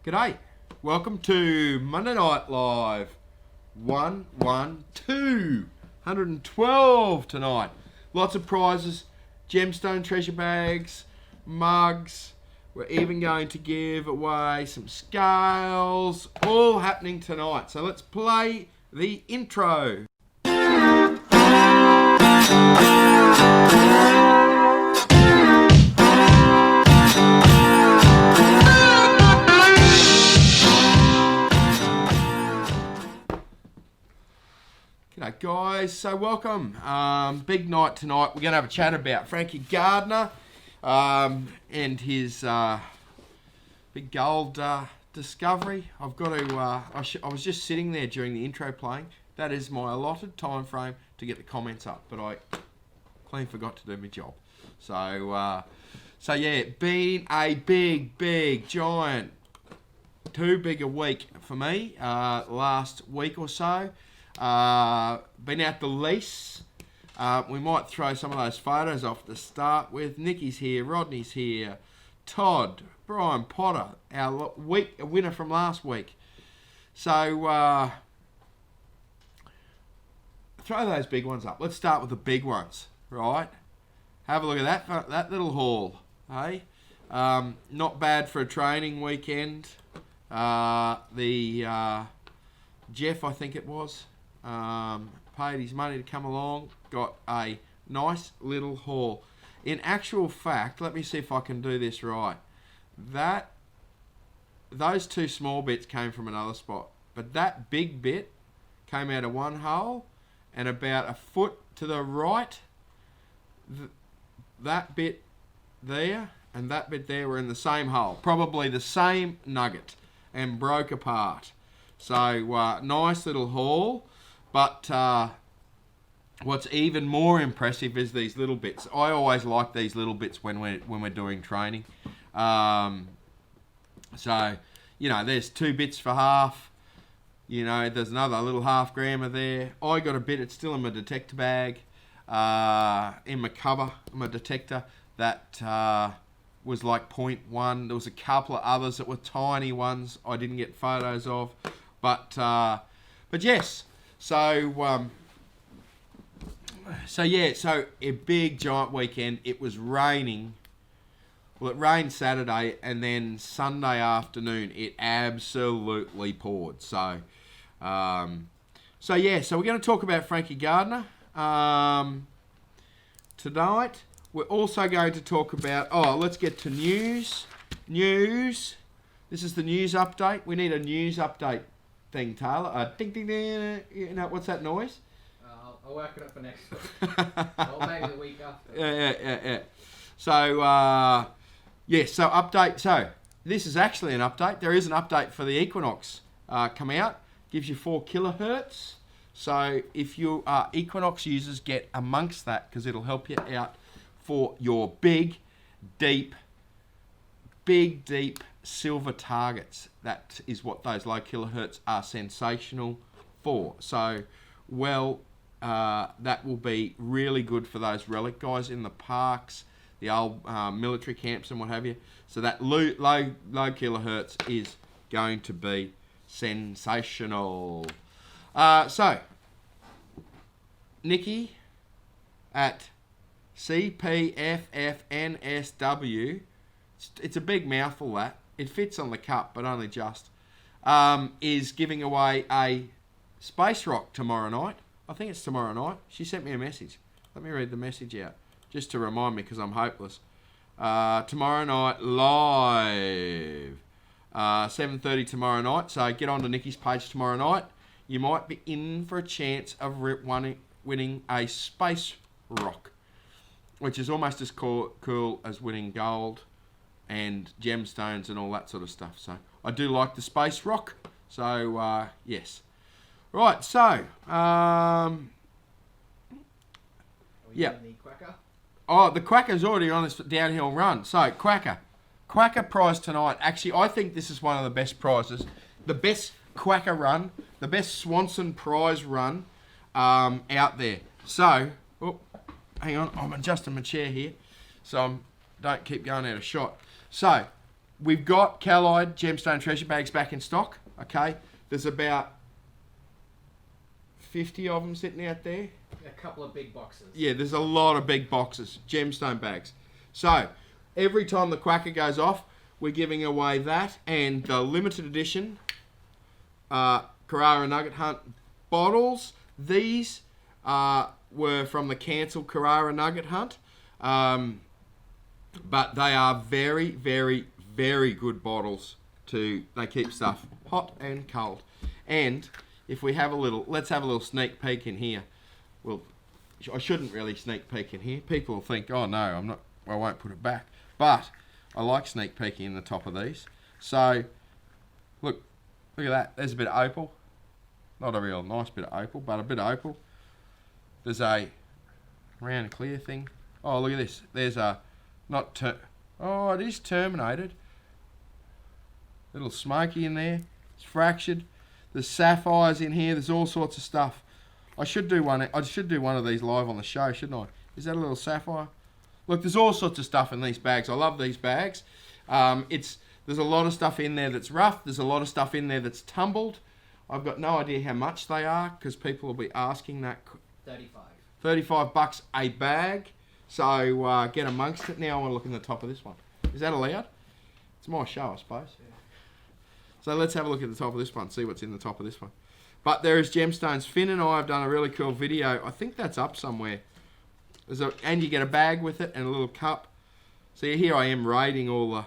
G'day. Welcome to Monday Night Live 112 tonight. Lots of prizes, Gemstone treasure bags, mugs. We're even going to give away some scales, all happening tonight. So let's play the intro. G'day guys, so welcome. Big night tonight. We're going to have a chat about Frankie Gardiner and his big gold discovery. I've got to. I was just sitting there during the intro playing. That is my allotted time frame to get the comments up, but I clean forgot to do my job. So yeah, been a big giant, too big a week for me. Last week or so. Been out the lease. We might throw some of those photos off to start with. Nicky's here, Rodney's here, Todd, Brian Potter, our winner from last week. So throw those big ones up. Let's start with the big ones, right? Have a look at that little haul, hey? Not bad for a training weekend. Jeff, I think it was. Paid his money to come along, got a nice little haul. In actual fact, let me see if I can do this right. Those two small bits came from another spot, but that big bit came out of one hole, and about a foot to the right, that bit there and that bit there were in the same hole, probably the same nugget, and broke apart. So nice little haul. But what's even more impressive is these little bits. I always like these little bits when we're doing training. So, you know, there's 2 bits for half. You know, there's another little half grammer there. I got a bit, it's still in my detector bag, in my cover, my detector, that was like 0.1. There was a couple of others that were tiny ones I didn't get photos of. But yes. So a big giant weekend. It was raining. Well, it rained Saturday, and then Sunday afternoon it absolutely poured. So we're going to talk about Frankie Gardiner tonight. We're also going to talk about. Let's get to news. News. This is the news update. We need a news update thing, Taylor. Ding ding ding. You know what's that noise? I'll work it up for next week. Or maybe the week after. Yeah. So so update. So this is actually an update. There is an update for the Equinox come out. Gives you 4 kilohertz. So if you are Equinox users, get amongst that because it'll help you out for your big, deep silver targets. That is what those low kilohertz are sensational for. So, that will be really good for those relic guys in the parks, the old military camps and what have you. So that low kilohertz is going to be sensational. So, Nikki at CPFFNSW, it's a big mouthful that. It fits on the cup, but only just. Is giving away a space rock tomorrow night. I think it's tomorrow night. She sent me a message. Let me read the message out, just to remind me, because I'm hopeless. Tomorrow night, live. 7:30 tomorrow night. So get on to Nikki's page tomorrow night. You might be in for a chance of winning a space rock, which is almost as cool as winning gold and gemstones and all that sort of stuff. So I do like the space rock. So yes. Right, so The Quacker? the Quacker's already on this downhill run. So Quacker prize tonight. Actually, I think this is one of the best prizes. The best Quacker run, the best Swanson prize run out there. So, hang on, I'm adjusting my chair here, so don't keep going out of shot. So, we've got Cali Gemstone treasure bags back in stock. Okay, there's about 50 of them sitting out there. A couple of big boxes. Yeah, there's a lot of big boxes, gemstone bags. So, every time the quacker goes off, we're giving away that and the limited edition Carrara Nugget Hunt bottles. These were from the cancelled Carrara Nugget Hunt. But they are very, very, very good bottles. They keep stuff hot and cold. And if we have let's have a little sneak peek in here. Well, I shouldn't really sneak peek in here. People will think, oh no, I won't put it back. But I like sneak peeking in the top of these. So, look at that. There's a bit of opal. Not a real nice bit of opal, but a bit of opal. There's a round clear thing. Oh, look at this. There's a, oh, it is terminated. Little smoky in there. It's fractured. There's sapphires in here. There's all sorts of stuff. I should do one of these live on the show, shouldn't I? Is that a little sapphire? Look, there's all sorts of stuff in these bags. I love these bags. There's a lot of stuff in there that's rough. There's a lot of stuff in there that's tumbled. I've got no idea how much they are because people will be asking that. 35. 35 bucks a bag. So get amongst it. Now I want to look in the top of this one. Is that allowed? It's my show, I suppose. Yeah. So let's have a look at the top of this one, see what's in the top of this one. But there is gemstones. Finn and I have done a really cool video. I think that's up somewhere. And you get a bag with it and a little cup. See, here I am raiding all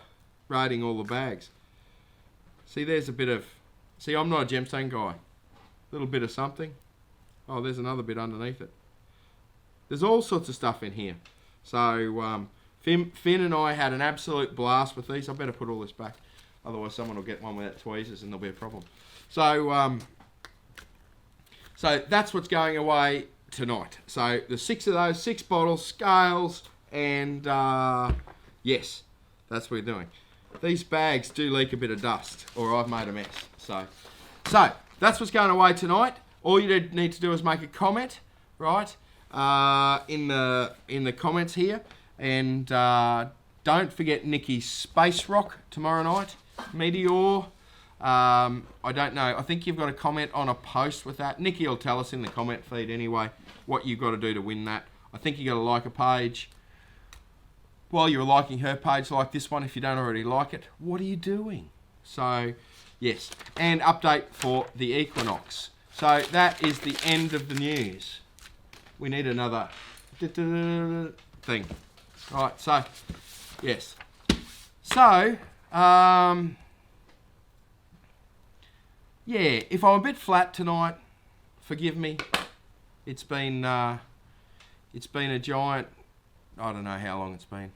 the bags. See, there's a bit of... See, I'm not a gemstone guy. A little bit of something. Oh, there's another bit underneath it. There's all sorts of stuff in here. So, Finn and I had an absolute blast with these. I better put all this back. Otherwise, someone will get one without tweezers and there'll be a problem. So, so that's what's going away tonight. So there's 6 of those, 6 bottles, scales, and yes, that's what we're doing. These bags do leak a bit of dust, or I've made a mess. So that's what's going away tonight. All you need to do is make a comment, right, in the comments here, and don't forget Nikki's Space Rock tomorrow night, Meteor. I don't know. I think you've got to comment on a post with that. Nikki will tell us in the comment feed anyway what you've got to do to win that. I think you've got to like a page. While you're liking her page, like this one if you don't already like it. What are you doing? So, yes. And update for the equinox. So, that is the end of the news. We need another thing. Right, so, yes. So, yeah, if I'm a bit flat tonight, forgive me. It's been a giant, I don't know how long it's been.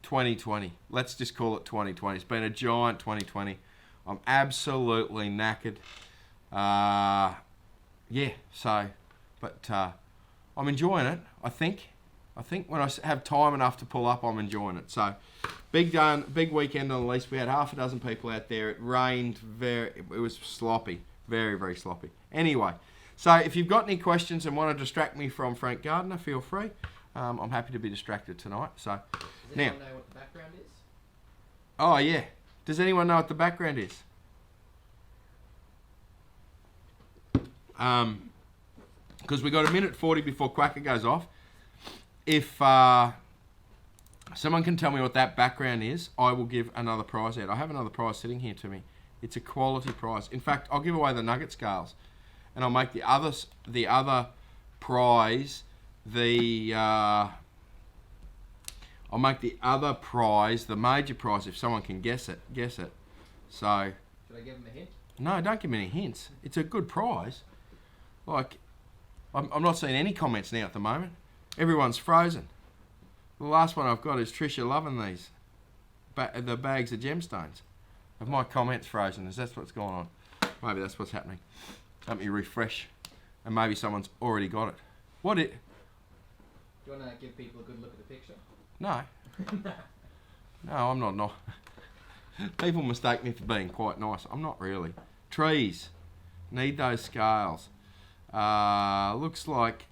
2020. Let's just call it 2020. It's been a giant 2020. I'm absolutely knackered. Yeah, so, but I'm enjoying it, I think. I think when I have time enough to pull up, I'm enjoying it. So, big weekend on the lease. We had half a dozen people out there. It rained it was sloppy. Very, very sloppy. Anyway, so if you've got any questions and want to distract me from Frank Gardiner, feel free. I'm happy to be distracted tonight. So, does anyone know what the background is? Oh, yeah. Does anyone know what the background is? Because we got a minute 40 before Quacker goes off. If someone can tell me what that background is, I will give another prize out. I have another prize sitting here to me. It's a quality prize. In fact, I'll give away the nugget scales, and I'll make the other prize I'll make the other prize the major prize if someone can guess it. So. Should I give them a hint? No, don't give me any hints. It's a good prize. Like, I'm not seeing any comments now at the moment. Everyone's frozen. The last one I've got is Trisha loving these. The bags of gemstones. Have my comments frozen? Is that what's going on? Maybe that's what's happening. Let me refresh. And maybe someone's already got it. Do you want to give people a good look at the picture? No. No, I'm not. People mistake me for being quite nice. I'm not really. Trees. Need those scales. Looks like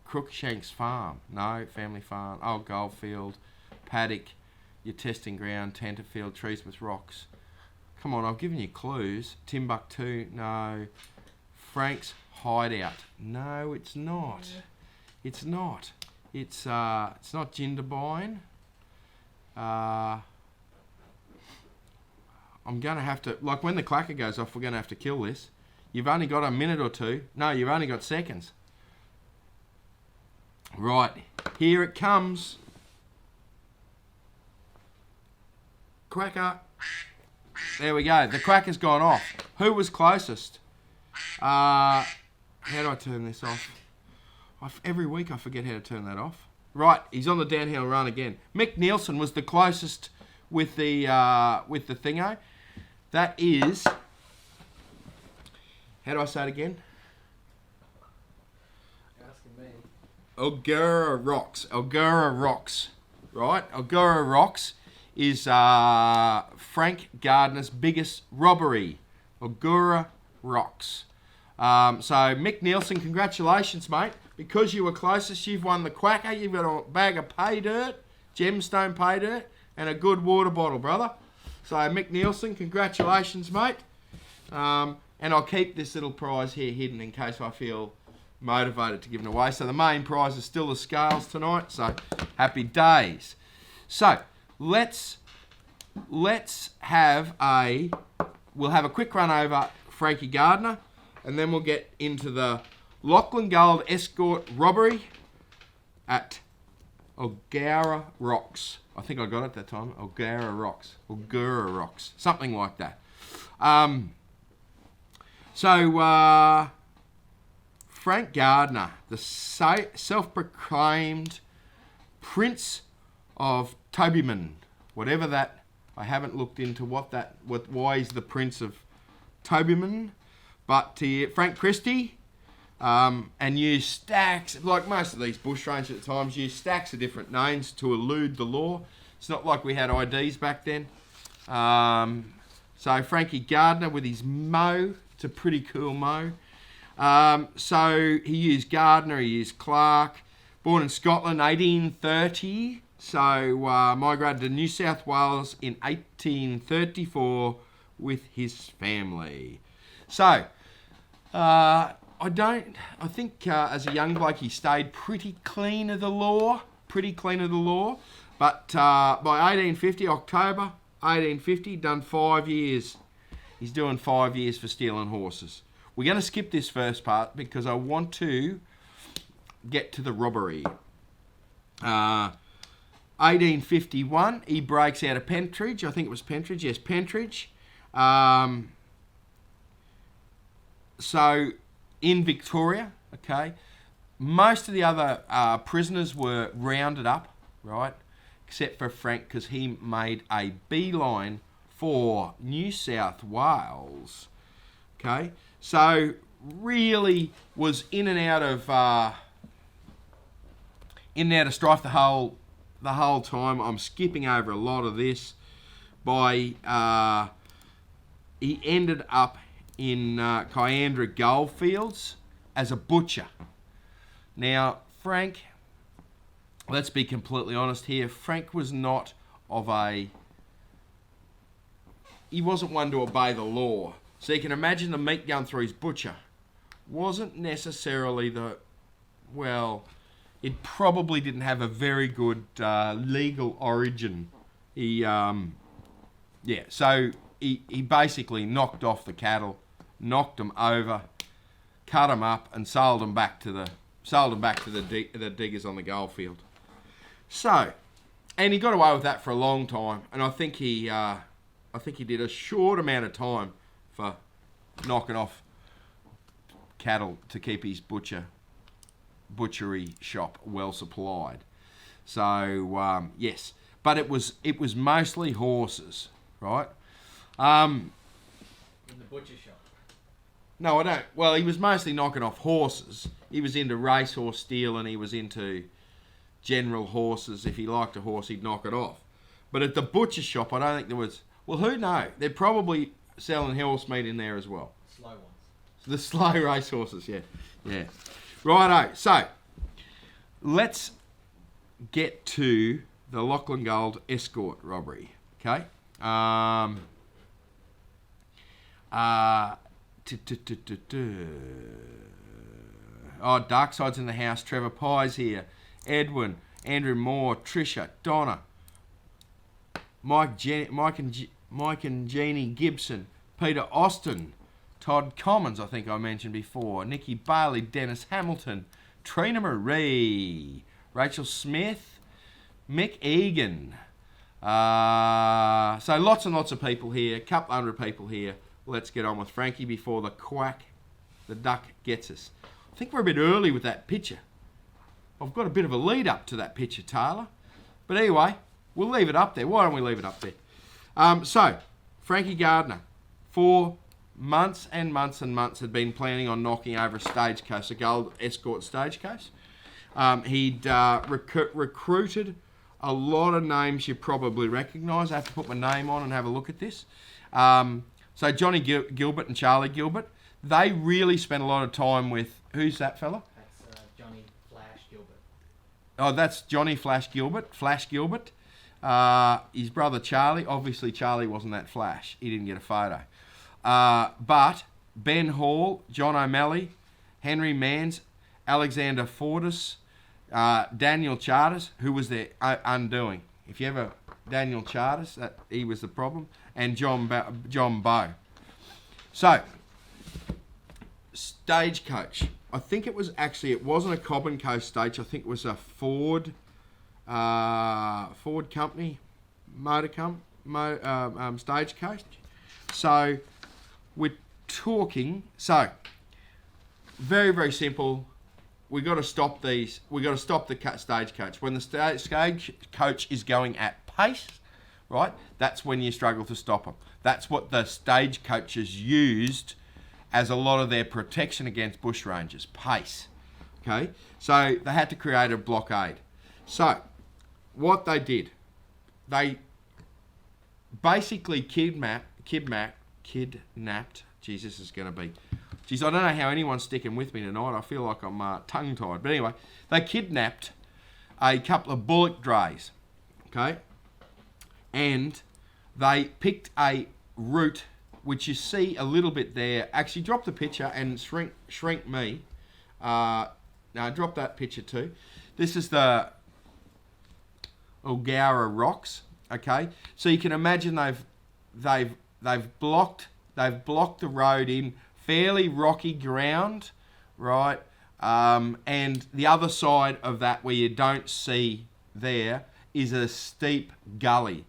Crookshanks Farm. No, family farm. Oh, Goldfield. Paddock. your testing ground, Tenterfield, Treesmith Rocks. Come on, I've given you clues. Timbuktu, no. Frank's Hideout. No, it's not. It's not. It's not Jindabyne. I'm going to have to... Like, when the clacker goes off, we're going to have to kill this. You've only got a minute or two. No, you've only got seconds. Right. Here it comes. Quacker. There we go. The quacker's gone off. Who was closest? How do I turn this off? Every week I forget how to turn that off. Right, he's on the downhill run again. Mick Nielsen was the closest with the thingo. That is... How do I say it again? You're asking me. Algora Rocks. Algora Rocks. Right? Algora Rocks is Frank Gardiner's biggest robbery. Algora Rocks. So, Mick Nielsen, congratulations, mate. Because you were closest, you've won the quacker. You've got a bag of pay dirt, Gemstone pay dirt, and a good water bottle, brother. So, Mick Nielsen, congratulations, mate. And I'll keep this little prize here hidden in case I feel motivated to give it away. So, the main prize is still the scales tonight. So, happy days. So, let's have we'll have a quick run over Frankie Gardiner, and then we'll get into the Lachlan Gold Escort robbery at Algora Rocks. I think I got it that time. Algora Rocks. Algora Rocks. Something like that. So, Frank Gardiner, the self-proclaimed Prince of Tobyman. Whatever that, I haven't looked into why he's the Prince of Tobyman. But Frank Christie, and use stacks, like most of these bush rangers at times, use stacks of different names to elude the law. It's not like we had IDs back then. So Frankie Gardiner with his mo, it's a pretty cool mo. So he used Gardiner, he used Clark, born in Scotland, 1830. So migrated to New South Wales in 1834 with his family. So, I think as a young bloke he stayed pretty clean of the law. But by 1850, October 1850, done 5 years. He's doing 5 years for stealing horses. We're going to skip this first part because I want to get to the robbery. 1851, he breaks out of Pentridge. I think it was Pentridge. Yes, Pentridge. So, in Victoria, okay, most of the other prisoners were rounded up, right, except for Frank because he made a beeline for New South Wales, okay. So, really was in and out of strife the whole time. I'm skipping over a lot of this. He ended up in Kiandra Goldfields as a butcher. Now, Frank, let's be completely honest here. Frank was not he wasn't one to obey the law. So you can imagine the meat going through his butcher. Wasn't necessarily it probably didn't have a very good legal origin. So he basically knocked off the cattle, knocked them over, cut them up, and sold them back to the diggers on the goldfield. So, and he got away with that for a long time, and I think he did a short amount of time for knocking off cattle to keep his butchery shop well supplied. So yes, but it was mostly horses, right? In the butcher shop. No, I don't. Well, he was mostly knocking off horses. He was into racehorse stealing. He was into general horses. If he liked a horse, he'd knock it off. But at the butcher shop, I don't think there was. Well, who knows? They're probably selling horse meat in there as well. Slow ones. The slow racehorses, yeah. Righto. So let's get to the Lachlan Gold escort robbery. Okay. Darkside's in the house. Trevor Pye's here. Edwin, Andrew Moore, Trisha, Donna, Mike and Jeannie Gibson, Peter Austin, Todd Commons, I think I mentioned before, Nikki Bailey, Dennis Hamilton, Trina Marie, Rachel Smith, Mick Egan. So lots and lots of people here, a couple hundred people here. Let's get on with Frankie before the duck gets us. I think we're a bit early with that picture. I've got a bit of a lead up to that picture, Taylor. But anyway, we'll leave it up there. Why don't we leave it up there? So, Frankie Gardiner, for months and months and months, had been planning on knocking over a stagecoach, a gold escort stagecoach. He'd recruited a lot of names you probably recognise. I have to put my name on and have a look at this. So Johnny Gilbert and Charlie Gilbert, they really spent a lot of time with, who's that fella? That's Johnny Flash Gilbert. Oh, that's Johnny Flash Gilbert. His brother Charlie, obviously Charlie wasn't that flash. He didn't get a photo. But Ben Hall, John O'Malley, Henry Manns, Alexander Fortis, Daniel Charters, who was their undoing. If you ever, Daniel Charters, he was the problem, and John Bowe. So, stagecoach. I think it wasn't a Cobb and Co stage. I think it was a Ford company, stagecoach. So, we're talking. So, very, very simple. We got to stop these. We got to stop the stagecoach. When the stagecoach is going at pace, right? That's when you struggle to stop them. That's what the stagecoaches used as a lot of their protection against bushrangers. Pace. Okay. So they had to create a blockade. So what they did, they basically kidnapped. Geez, this is going to be. Geez, I don't know how anyone's sticking with me tonight. I feel like I'm tongue-tied. But anyway, they kidnapped a couple of bullock drays, okay? And they picked a route, which you see a little bit there. Actually, drop the picture and shrink me. No, drop that picture too. This is the Ulgara Rocks, okay? So you can imagine they've blocked the road in fairly rocky ground, right? And the other side of that where you don't see there is a steep gully.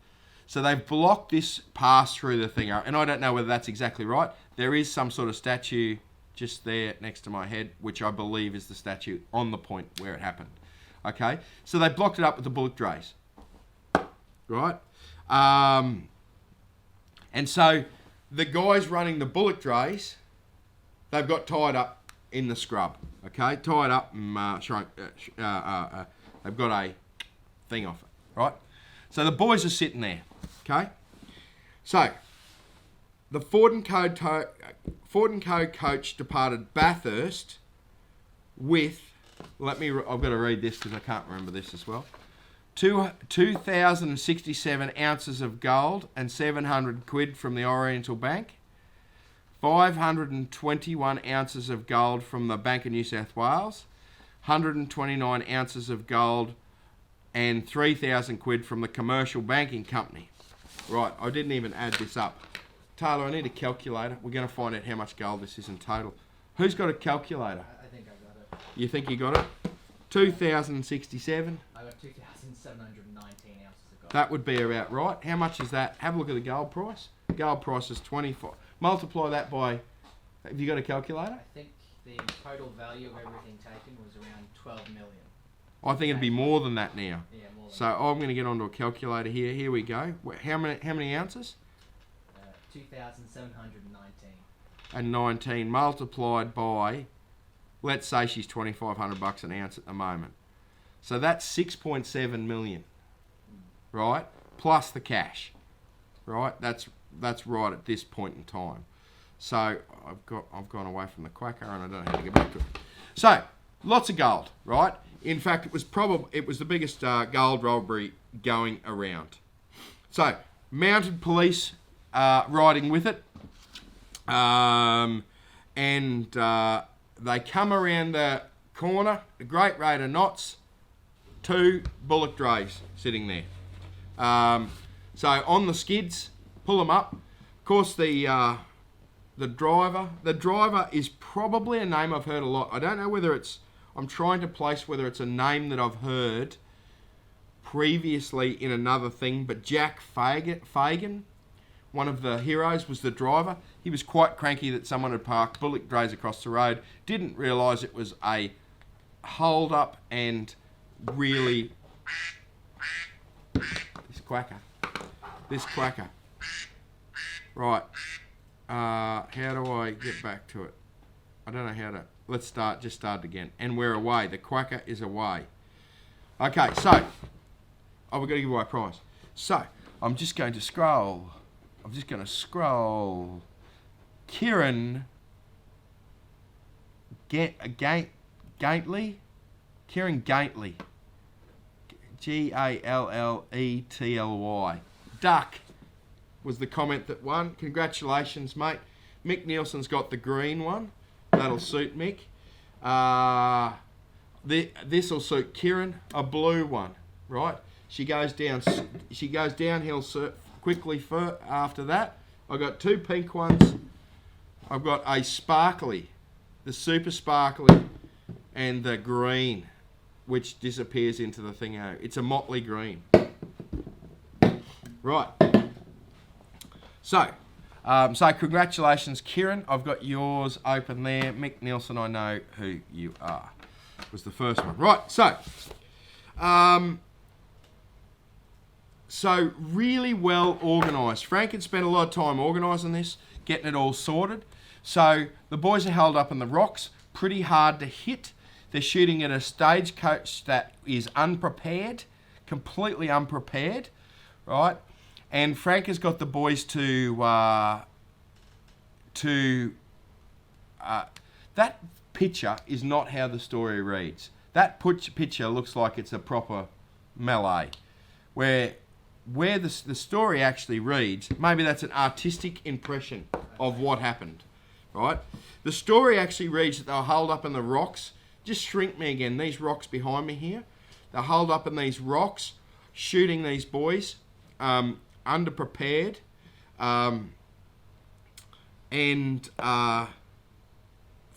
So they've blocked this pass through the thing. And I don't know whether that's exactly right. There is some sort of statue just there next to my head, which I believe is the statue on the point where it happened. Okay? So they blocked it up with the bullock drays. Right? And so the guys running the bullock drays, they've got tied up in the scrub, okay? Tied up and they've got a thing off it, right? So the boys are sitting there, okay? So the Ford and Co coach departed Bathurst with, I've got to read this because I can't remember this as well. 2,067 ounces of gold and 700 quid from the Oriental Bank. 521 ounces of gold from the Bank of New South Wales, 129 ounces of gold and 3,000 quid from the Commercial Banking Company. Right, I didn't even add this up. Taylor, I need a calculator. We're going to find out how much gold this is in total. Who's got a calculator? I think I got it. You think you got it? 2,067. I got 2,719 ounces of gold. That would be about right. How much is that? Have a look at the gold price. Gold price is 24. Multiply that by, have you got a calculator? I think the total value of everything taken was around 12 million. I think it'd be more than that now. Yeah, more than so that. I'm going to get onto a calculator here. Here we go. How many ounces? 2,719. And 19 multiplied by, let's say she's $2,500 an ounce at the moment. So that's 6.7 million, right? Plus the cash, right? That's right at this point in time. So I've gone away from the quacker and I don't know how to get back to it. So lots of gold, right? In fact, it was the biggest gold robbery going around. So, mounted police riding with it, and they come around the corner, the great rate of knots, 2 bullock drays sitting there. So on the skids, pull them up. Of course, the driver is probably a name I've heard a lot. I don't know whether it's, I'm trying to place whether it's a name that I've heard previously in another thing, but Jack Fagan, one of the heroes, was the driver. He was quite cranky that someone had parked bullock drays across the road, didn't realise it was a hold up, and really, this quacker. Right, how do I get back to it? I don't know how to, let's start again. And we're away, the quacker is away. Okay, so, we've got to give away a prize. So, I'm just going to scroll. Kieran Gately. Kieran Gately. Galletly. Duck was the comment that won. Congratulations, mate. Mick Nielsen's got the green one. That'll suit Mick. This'll suit Kieran. A blue one, right? She goes downhill quickly after that. I've got 2 pink ones. I've got a sparkly, the super sparkly, and the green, which disappears into the thingo. It's a motley green. Right. So congratulations, Kieran. I've got yours open there. Mick Nielsen, I know who you are. Was the first one. Right, so really well organised. Frank had spent a lot of time organising this, getting it all sorted. So the boys are held up in the rocks, pretty hard to hit. They're shooting at a stagecoach that is unprepared, completely unprepared, right? And Frank has got the boys to that picture is not how the story reads. That picture looks like it's a proper melee, where the story actually reads, maybe that's an artistic impression of what happened, right? The story actually reads that they were holed up in the rocks. Just shrink me again, these rocks behind me here. They're holed up in these rocks, shooting these boys, underprepared, and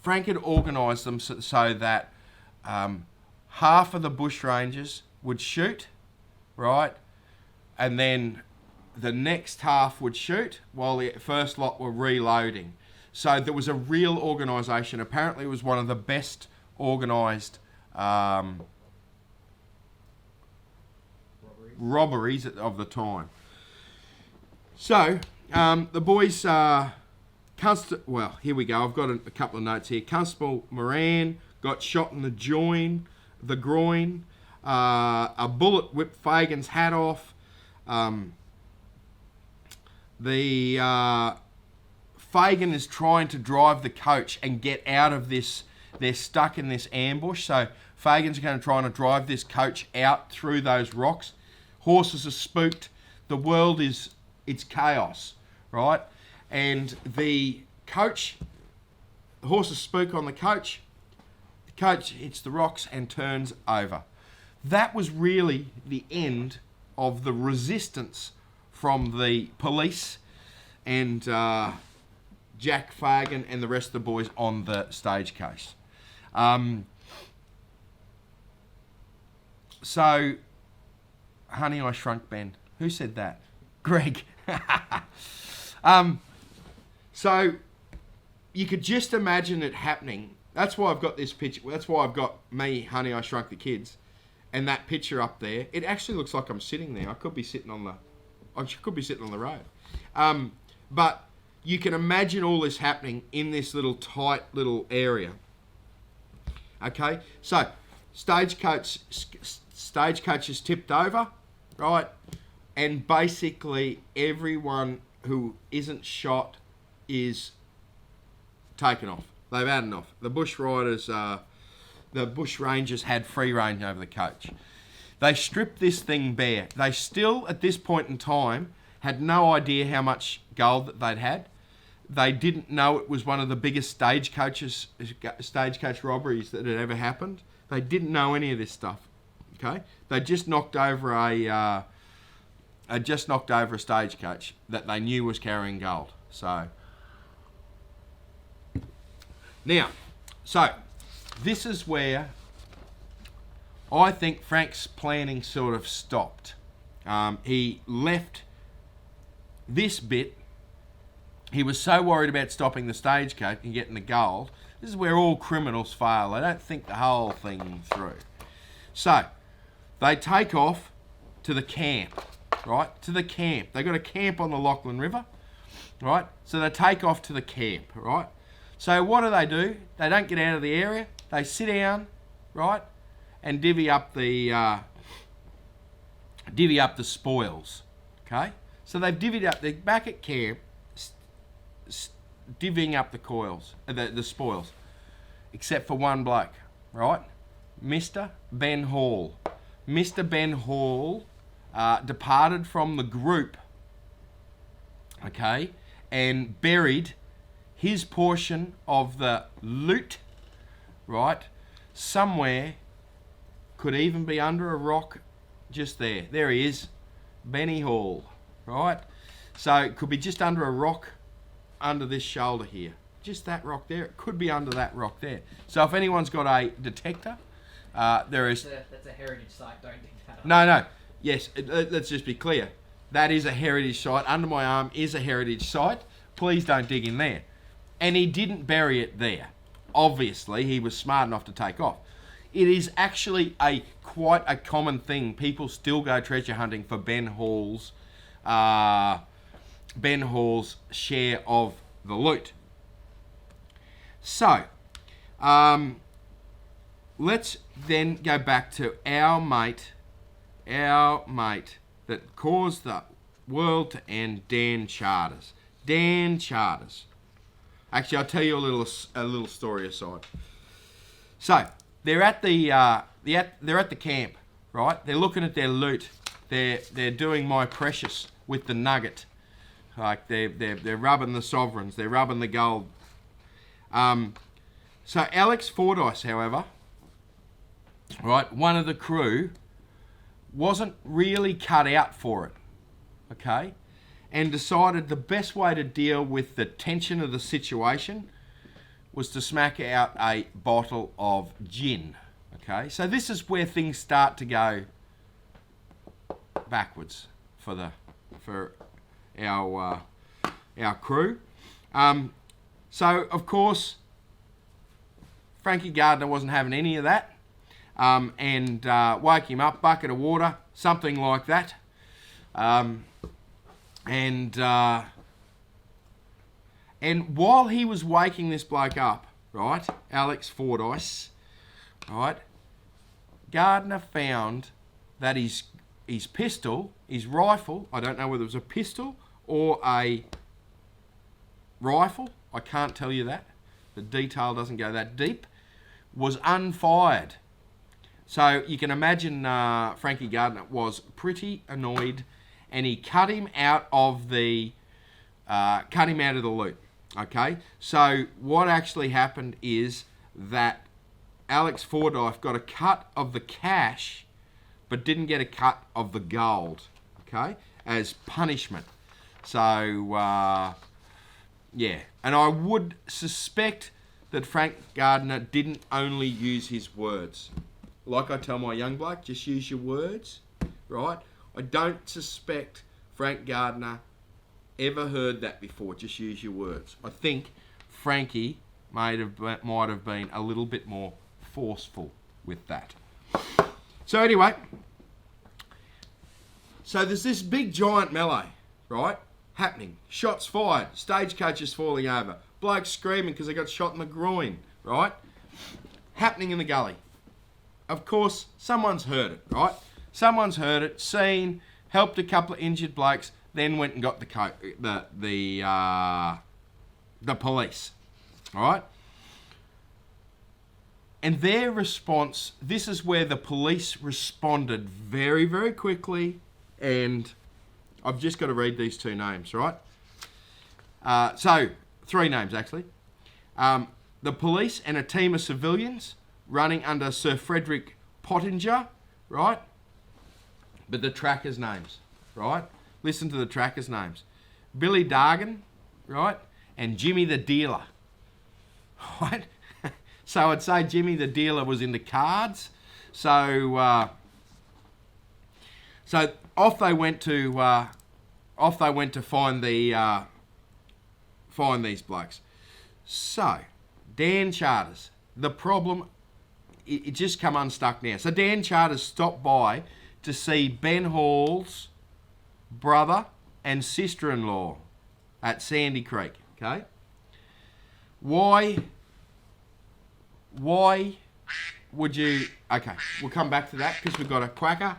Frank had organised them so that half of the bushrangers would shoot, right? And then the next half would shoot while the first lot were reloading. So there was a real organisation. Apparently it was one of the best organised robberies of the time. So the boys, well, here we go. I've got a couple of notes here. Constable Moran got shot in the groin. A bullet whipped Fagan's hat off. Fagan is trying to drive the coach and get out of this. They're stuck in this ambush. So Fagan's going to try and drive this coach out through those rocks. Horses are spooked. The world it's chaos, right? And the horses spook on the coach. The coach hits the rocks and turns over. That was really the end of the resistance from the police and Jack Fagan and the rest of the boys on the stagecoach. So, Honey, I Shrunk Ben. Who said that? Greg. So, you could just imagine it happening. That's why I've got this picture. That's why I've got me, Honey, I Shrunk the Kids, and that picture up there. It actually looks like I'm sitting there. I could be sitting on the road. But you can imagine all this happening in this little tight little area. Okay, so stagecoach is tipped over, right? And basically everyone who isn't shot is taken off. They've had enough. The bush riders, the bush rangers had free rein over the coach. They stripped this thing bare. They still, at this point in time, had no idea how much gold that they'd had. They didn't know it was one of the biggest stagecoach robberies that had ever happened. They didn't know any of this stuff. Okay, they just knocked over a stagecoach that they knew was carrying gold. So now, this is where I think Frank's planning sort of stopped. He left this bit. He was so worried about stopping the stagecoach and getting the gold. This is where all criminals fail. They don't think the whole thing through. So they take off to the camp, right? To the camp. They got a camp on the Lachlan River, right? So they take off to the camp, right? So what do? They don't get out of the area. They sit down, right, and divvy up the spoils. Okay. So they've divvied up. They're back at camp, divvying up the coils, the spoils, except for one bloke, right? Mr. Ben Hall. Mr. Ben Hall departed from the group, okay, and buried his portion of the loot, right, somewhere, could even be under a rock just there. There he is, Benny Hall, right? So it could be just under a rock under this shoulder here. Just that rock there. It could be under that rock there. So if anyone's got a detector, there is... That's a heritage site, don't dig that up. No. Yes, let's just be clear. That is a heritage site. Under my arm is a heritage site. Please don't dig in there. And he didn't bury it there. Obviously, he was smart enough to take off. It is actually quite a common thing. People still go treasure hunting for Ben Hall's share of the loot. So, let's then go back to our mate that caused the world to end, Dan Charters. Dan Charters. Actually, I'll tell you a little story aside. So they're at the camp, right? They're looking at their loot. They're doing my precious with the nugget. Like they're rubbing the sovereigns. They're rubbing the gold. So Alex Fordyce, however, right, one of the crew, wasn't really cut out for it. Okay. And decided the best way to deal with the tension of the situation was to smack out a bottle of gin. Okay, so this is where things start to go backwards for our crew. So of course, Frankie Gardiner wasn't having any of that, and woke him up, bucket of water, something like that. And while he was waking this bloke up, right, Alex Fordyce, right, Gardiner found that his pistol, his rifle, I don't know whether it was a pistol or a rifle, I can't tell you that. The detail doesn't go that deep, was unfired. So you can imagine Frankie Gardiner was pretty annoyed, and he cut him out of the loot. Okay, so what actually happened is that Alex Fordyce got a cut of the cash, but didn't get a cut of the gold. Okay, as punishment. So yeah, and I would suspect that Frank Gardiner didn't only use his words. Like I tell my young bloke, just use your words, right? I don't suspect Frank Gardiner ever heard that before. Just use your words. I think Frankie might have been a little bit more forceful with that. So anyway, so there's this big giant melee, right, happening. Shots fired. Stagecoaches falling over. Blokes screaming because they got shot in the groin, right? Happening in the gully. Of course, someone's heard it, right? Someone's heard it, seen, helped a couple of injured blokes, then went and got the police. All right. And their response, this is where the police responded very, very quickly. And I've just got to read these two names, right? So, three names, actually. The police and a team of civilians running under Sir Frederick Pottinger, right? But the trackers' names, right? Listen to the trackers' names. Billy Dargan, right? And Jimmy the Dealer, right? So I'd say Jimmy the Dealer was into cards. So off they went to find these blokes. So Dan Charters, the problem, it just come unstuck now. So Dan Charters stopped by to see Ben Hall's brother and sister-in-law at Sandy Creek. Okay. Why would you... Okay, we'll come back to that because we've got a quacker.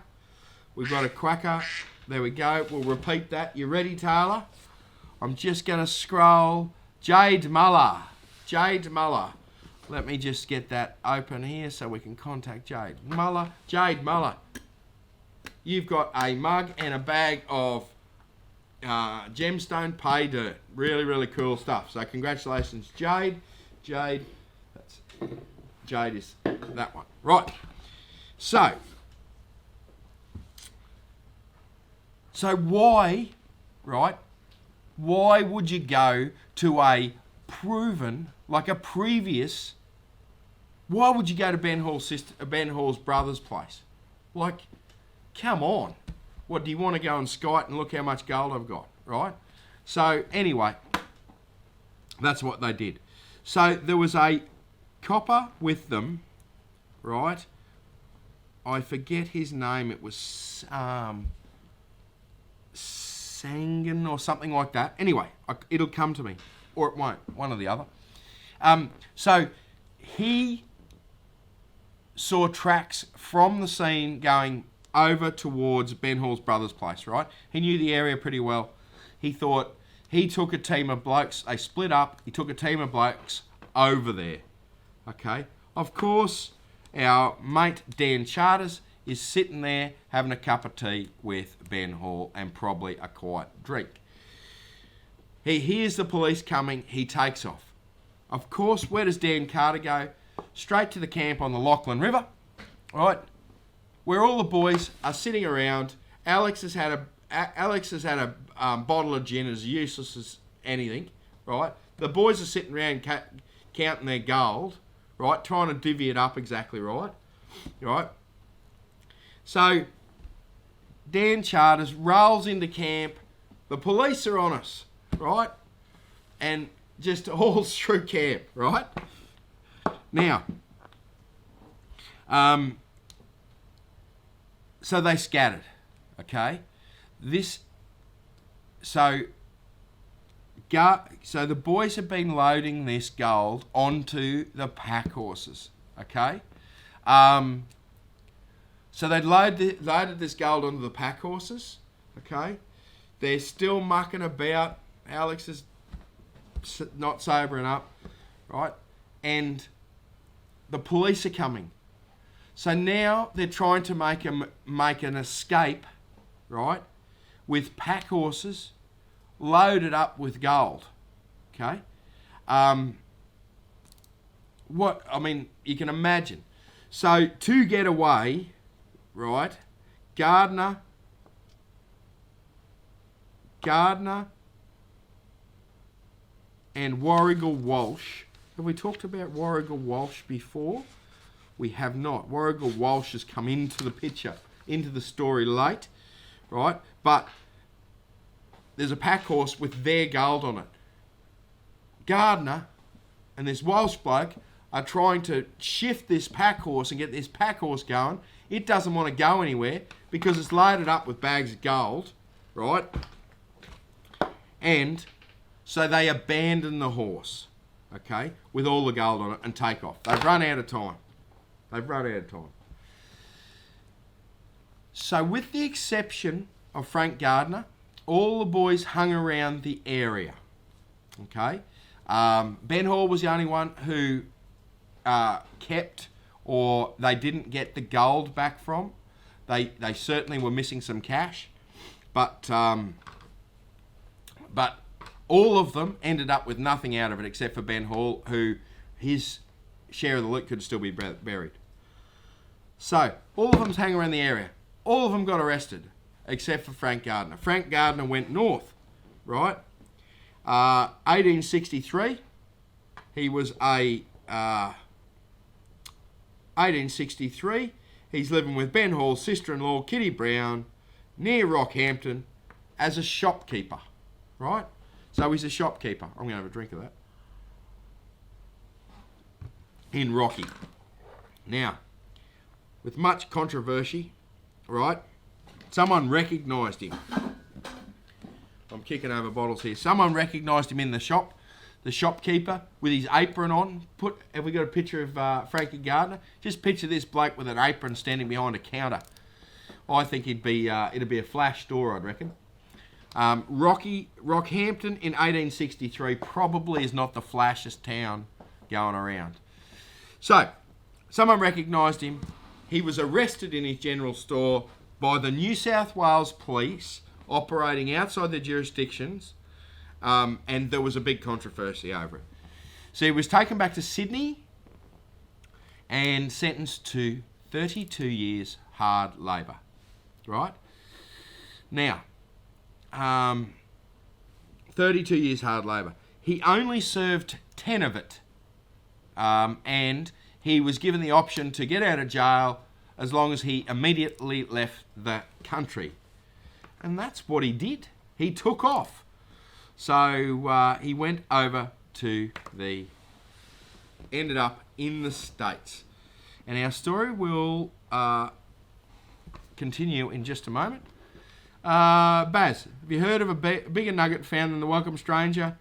There we go. We'll repeat that. You ready, Taylor? I'm just going to scroll. Jade Muller. Let me just get that open here so we can contact Jade Muller. Jade Muller, you've got a mug and a bag of Gemstone pay dirt. Really, really cool stuff. So congratulations, Jade. Jade is that one. Right. So why would you go to a proven, like a previous, why would you go to Ben Hall's brother's place? Like, come on. What, do you want to go and skite and look how much gold I've got, right? So anyway, that's what they did. So there was a copper with them, right? I forget his name. It was Sangan or something like that. Anyway, it'll come to me, or it won't. One or the other. So he saw tracks from the scene going over towards Ben Hall's brother's place, right? He knew the area pretty well. He thought he took a team of blokes. They split up. He took a team of blokes over there. Okay. Of course, our mate Dan Charters is sitting there having a cup of tea with Ben Hall and probably a quiet drink. He hears the police coming. He takes off. Of course, where does Dan Carter go? Straight to the camp on the Lachlan River, right? Where all the boys are sitting around. Alex has had a bottle of gin, as useless as anything, right? The boys are sitting around counting their gold, right? Trying to divvy it up exactly right. So Dan Charters rolls into camp. The police are on us, right? And just all through camp, right? Now, so they scattered, okay? So the boys have been loading this gold onto the pack horses, okay? So they'd loaded this gold onto the pack horses, okay? They're still mucking about. Alex is not sobering up, right? And the police are coming. So now they're trying to make an escape, right, with pack horses loaded up with gold, okay? You can imagine. So to get away, right, Gardiner and Warrigal Walsh. Have we talked about Warrigal Walsh before? We have not. Warrigal Walsh has come into the picture, into the story late, right? But there's a pack horse with their gold on it. Gardiner and this Walsh bloke are trying to shift this pack horse and get this pack horse going. It doesn't want to go anywhere because it's loaded up with bags of gold, right? And so they abandon the horse, okay, with all the gold on it and take off. They've run out of time. So with the exception of Frank Gardiner, all the boys hung around the area, okay? Ben Hall was the only one who kept or they didn't get the gold back from. They certainly were missing some cash, but all of them ended up with nothing out of it except for Ben Hall, who his share of the loot could still be buried. So all of them's hanging around the area. All of them got arrested except for Frank Gardiner. Frank Gardiner went north, right? 1863. He was 1863. He's living with Ben Hall's sister-in-law, Kitty Brown, near Rockhampton, as a shopkeeper, right? So he's a shopkeeper. I'm going to have a drink of that. In Rocky. Now, with much controversy, right, someone recognised him. I'm kicking over bottles here. Someone recognised him in the shop, the shopkeeper, with his apron on. Have we got a picture of Frankie Gardiner? Just picture this bloke with an apron standing behind a counter. I think it'd be a flash store, I'd reckon. Rockhampton in 1863 probably is not the flashiest town going around. So, someone recognised him. He was arrested in his general store by the New South Wales Police operating outside their jurisdictions, and there was a big controversy over it. So he was taken back to Sydney and sentenced to 32 years hard labour, right? Now, 32 years hard labour. He only served 10 of it, and he was given the option to get out of jail as long as he immediately left the country. And that's what he did. He took off. So he went over to ended up in the States. And our story will continue in just a moment. Baz, have you heard of a bigger nugget found in the Welcome Stranger?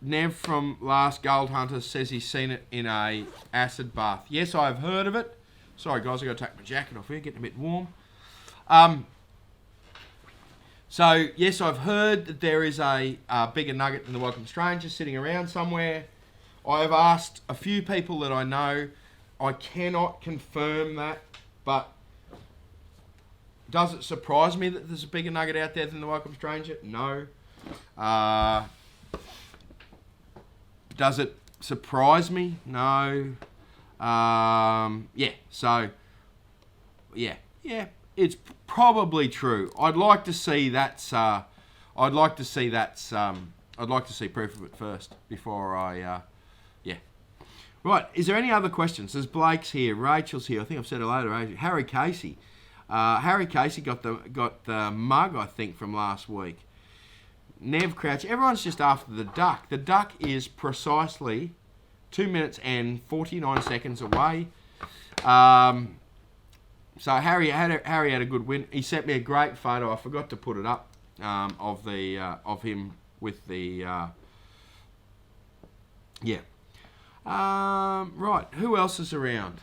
Nev from Last Gold Hunter says he's seen it in a acid bath. Yes, I've heard of it. Sorry guys, I've got to take my jacket off here, getting a bit warm. So, yes, I've heard that there is a bigger nugget than the Welcome Stranger sitting around somewhere. I've asked a few people that I know. I cannot confirm that, but does it surprise me that there's a bigger nugget out there than the Welcome Stranger? No. Does it surprise me? No. Yeah, it's probably true. I'd like to see proof of it first before I, Right, is there any other questions? There's Blake's here, Rachel's here. I think I've said hello to Rachel. Harry Casey. Harry Casey got the mug, I think, from last week. Nev Crouch. Everyone's just after the duck. The duck is precisely 2 minutes and 49 seconds away. So Harry had a good win. He sent me a great photo. I forgot to put it up of him with the right. Who else is around?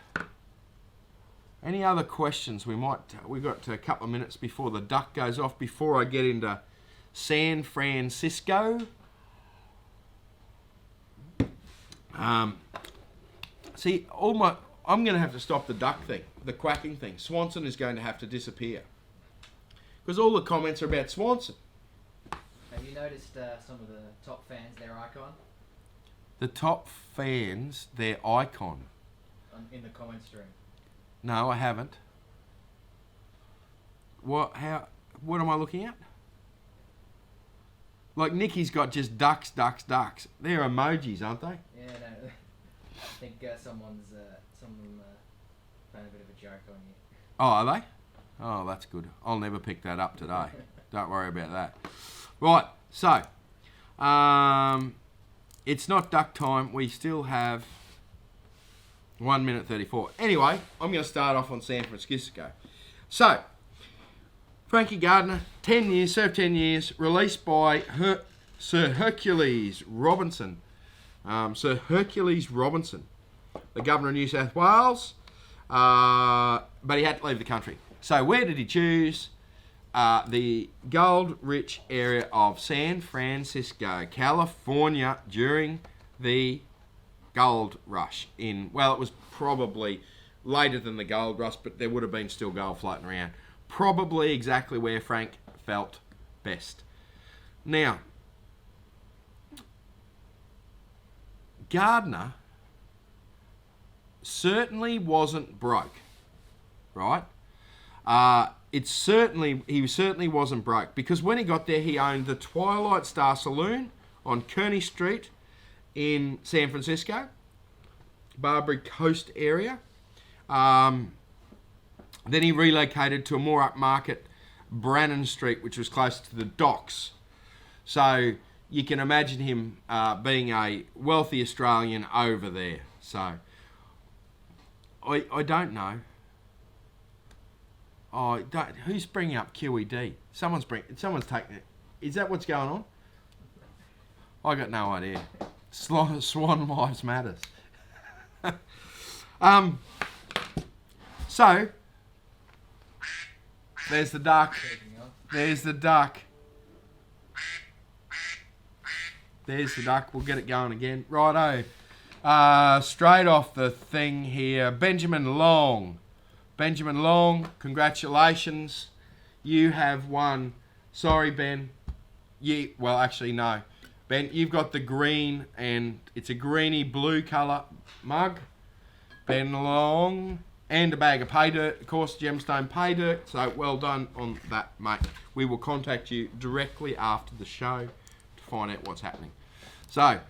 Any other questions? We've got a couple of minutes before the duck goes off. Before I get into San Francisco. See, I'm going to have to stop the duck thing, the quacking thing. Swanson is going to have to disappear because all the comments are about Swanson. Have you noticed some of the top fans, their icon? The top fans, their icon. In the comment stream. No, I haven't. What am I looking at? Like Nikki's got just ducks. They're emojis, aren't they? Yeah, no. I think someone playing a bit of a joke on you. Oh, are they? Oh, that's good. I'll never pick that up today. Don't worry about that. Right, so it's not duck time. We still have 1 minute 34. Anyway, I'm going to start off on San Francisco. So, Frankie Gardiner, 10 years, served 10 years, released by Sir Hercules Robinson. Sir Hercules Robinson, the Governor of New South Wales, but he had to leave the country. So where did he choose? The gold-rich area of San Francisco, California, during the gold rush in, well, it was probably later than the gold rush, but there would have been still gold floating around. Probably exactly where Frank felt best. Now, Gardiner certainly wasn't broke, right? He certainly wasn't broke, because when he got there, he owned the Twilight Star Saloon on Kearney Street in San Francisco, Barbary Coast area. Then he relocated to a more upmarket Brannan Street, which was closer to the docks. So you can imagine him being a wealthy Australian over there. So I don't know. Who's bringing up QED? Someone's taking it. Is that what's going on? I got no idea. Swan Lives Matters. So there's the duck. There's the duck. There's the duck. We'll get it going again. Righto. Straight off the thing here. Benjamin Long. Benjamin Long, congratulations. You have won. Sorry, Ben. Well, actually, no. Ben, you've got the green, and it's a greeny blue colour mug. Ben Long. And a bag of pay dirt, of course, Gemstone pay dirt. So well done on that, mate. We will contact you directly after the show to find out what's happening. So,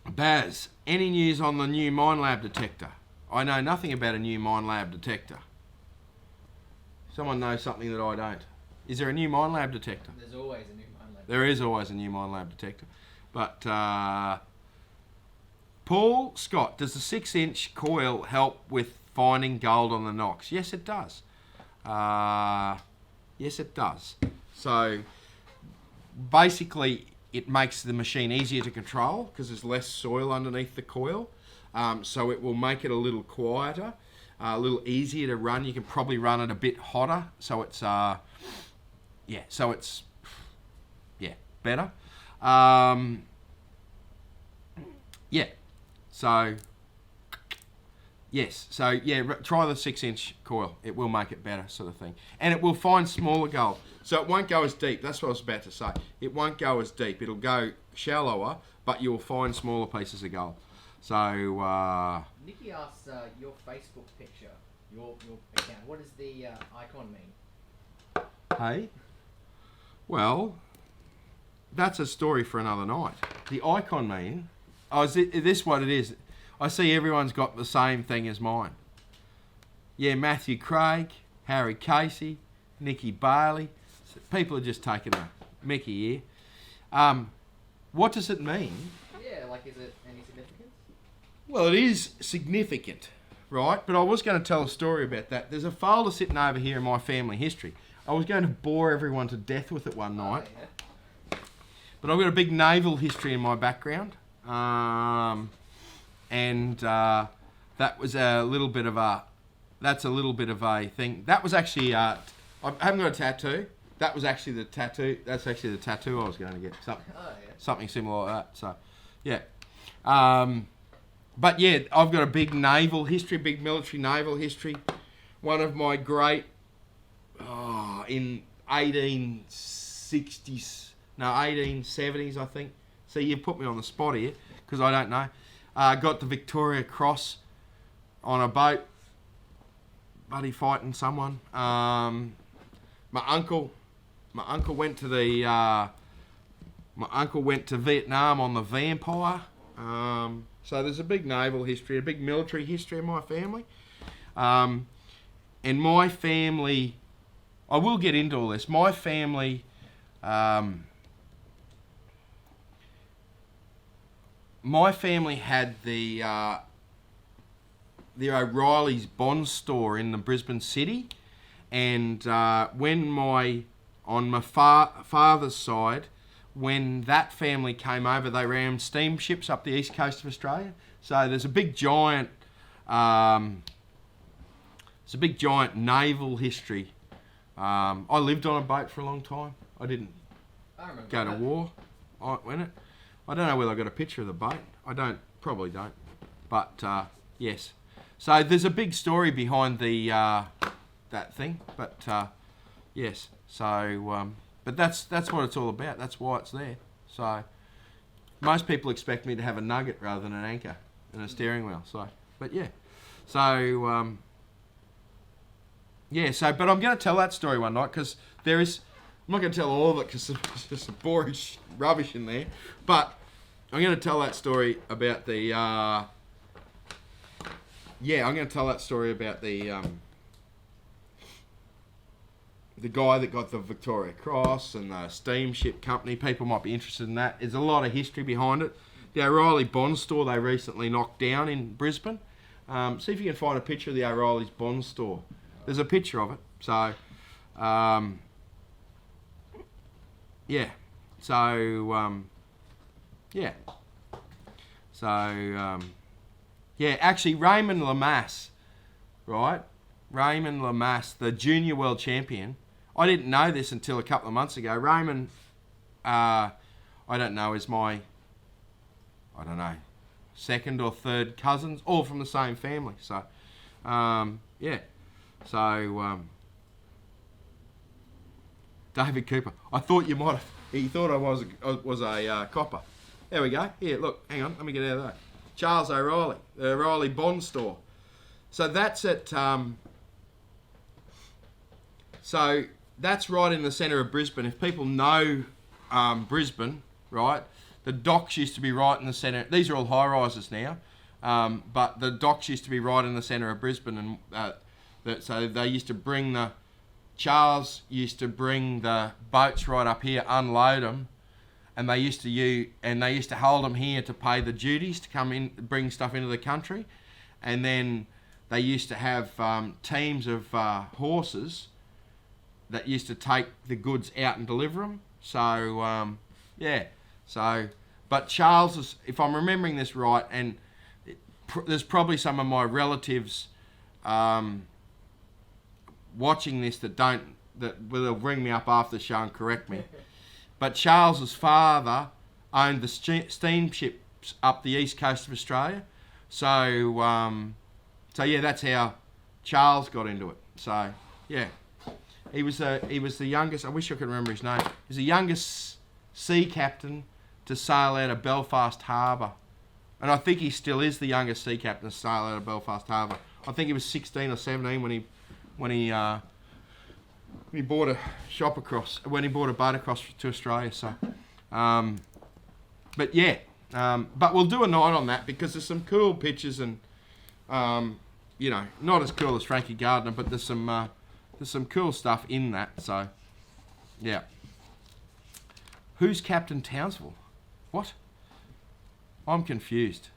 Baz, any news on the new Minelab detector? I know nothing about a new Minelab detector. Someone knows something that I don't. Is there a new Minelab detector? There's always a new Minelab. There is always a new Minelab detector. But, Paul Scott, does the 6-inch coil help with finding gold on the Knox? Yes, it does. Yes, it does. So, basically, it makes the machine easier to control because there's less soil underneath the coil. So it will make it a little quieter, a little easier to run. You can probably run it a bit hotter. So it's, better. So, yes. So, try the 6-inch coil. It will make it better, sort of thing. And it will find smaller gold. So it won't go as deep. That's what I was about to say. It won't go as deep. It'll go shallower, but you'll find smaller pieces of gold. So, Nikki asks your Facebook picture, your account. What does the icon mean? Hey? Well, that's a story for another night. The icon mean... Oh, is this what it is? I see everyone's got the same thing as mine. Yeah, Matthew Craig, Harry Casey, Nikki Bailey. People are just taking a mickey here. What does it mean? Yeah, like, is it any significance? Well, it is significant, right? But I was going to tell a story about that. There's a folder sitting over here in my family history. I was going to bore everyone to death with it one night. Oh, yeah. But I've got a big naval history in my background. That was a little bit of a... That's a little bit of a thing. That was actually... I haven't got a tattoo. That was actually the tattoo. That's actually the tattoo I was going to get. Something similar like that. So, yeah. But yeah, I've got a big naval history, big military naval history. One of my great... in 1870s, I think. So you put me on the spot here, because I don't know. Got the Victoria Cross on a boat, buddy fighting someone. My uncle went to Vietnam on the Vampire. So there's a big naval history, a big military history in my family. And my family, I will get into all this. My family, had the O'Reilly's Bond store in the Brisbane city, and when on my father's side, when that family came over, they ran steamships up the east coast of Australia. So there's a big giant, naval history. I lived on a boat for a long time. I didn't go to war. in it. I don't know whether I got a picture of the bait. Probably don't. But yes. So there's a big story behind the that thing. But yes. So but that's what it's all about. That's why it's there. So most people expect me to have a nugget rather than an anchor and a steering wheel. So, but yeah. So yeah. So, but I'm going to tell that story one night because there is. I'm not going to tell all of it because there's just some boring rubbish in there. But I'm going to tell that story about the. Yeah, I'm going to tell that story about the guy that got the Victoria Cross and the steamship company. People might be interested in that. There's a lot of history behind it. The O'Reilly Bond store they recently knocked down in Brisbane. See if you can find a picture of the O'Reilly's Bond store. There's a picture of it. So, yeah. So, yeah. So, yeah, actually Raymond Lamasse, right? Raymond Lamasse, the junior world champion. I didn't know this until a couple of months ago. Raymond, I don't know, is my, I don't know, second or third cousins, all from the same family. So, yeah. So, David Cooper. I thought you might have, he thought I was a copper. There we go. Here, look, hang on, let me get out of that. Charles O'Reilly, the O'Reilly Bond store. So that's at, so that's right in the centre of Brisbane. If people know Brisbane, right, the docks used to be right in the centre. These are all high-rises now, but the docks used to be right in the centre of Brisbane, and so they used to bring Charles used to bring the boats right up here, unload them, and they used to hold them here to pay the duties to come in, bring stuff into the country, and then they used to have teams of horses that used to take the goods out and deliver them. So yeah, so but Charles is, if I'm remembering this right, and there's probably some of my relatives watching this that will ring me up after the show and correct me. But Charles's father owned the steamships up the east coast of Australia. So, so yeah, that's how Charles got into it. So, yeah, he was the youngest. I wish I could remember his name. He was the youngest sea captain to sail out of Belfast Harbour, and I think he still is the youngest sea captain to sail out of Belfast Harbour. I think he was 16 or 17 when he bought a boat across to Australia. So, but yeah, but we'll do a night on that because there's some cool pictures and you know, not as cool as Frankie Gardiner, but there's some cool stuff in that. So, yeah. Who's Captain Townsville? What? I'm confused.